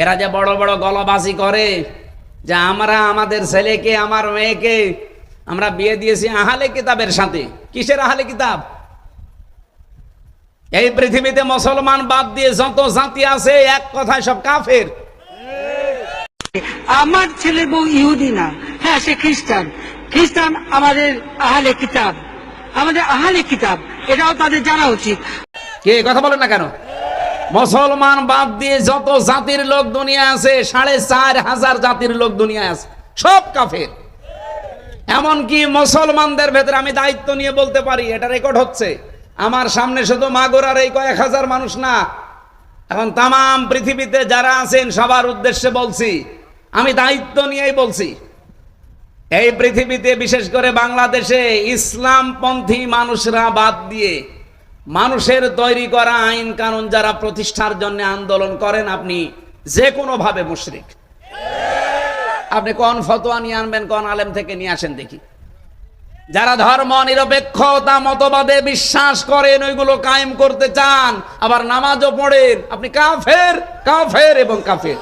এরা যে বড় বড় গলাবাজি করে যে আমরা আমাদের ছেলেকে আমার মেয়েকে আমরা বিয়ে দিয়েছি আহলে কিতাবের সাথে। কিসের আহলে কিতাব? এই পৃথিবীতে মুসলমান বাদ দিয়ে যত জাতি আছে এক কথায় সব কাফের। আমার ছেলে বউ ইহুদি না, হ্যাঁ সে খ্রিস্টান। খ্রিস্টান আমাদের আহলে কিতাব, আমাদের আহলে কিতাব, এটাও তাদের জানা উচিত। কে কথা বলেন না কেন? মুসলমান বাদ দিয়ে যত জাতির লোক দুনিয়া আছে 4,500 জাতির লোক দুনিয়া আছে, সব কাফের। এমনকি মুসলমানদের ভেতরে আমি দায়িত্ব নিয়ে বলতে পারি, এটা রেকর্ড হচ্ছে আমার সামনে, শুধু মাগুরার এই কয়েক হাজার মানুষ না, এখন তামাম পৃথিবীতে যারা আছেন সবার উদ্দেশ্যে বলছি, আমি দায়িত্ব নিয়েই বলছি। এই পৃথিবীতে বিশেষ করে বাংলাদেশে ইসলামপন্থী মানুষরা বাদ দিয়ে মানুষের তৈরি করা আইন কানুন যারা প্রতিষ্ঠার জন্য আন্দোলন করেন, আপনি যে কোনো ভাবে মুশরিক। আপনি কোন ফতোয়া নিয়ে আনবেন, কোন আলেম থেকে নিয়ে আসেন দেখি। যারা ধর্ম নিরপেক্ষতা মতবাদে বিশ্বাস করেন, ওইগুলো কায়েম করতে চান, আবার নামাজও পড়েন, আপনি কাফের, কাফের এবং কাফের।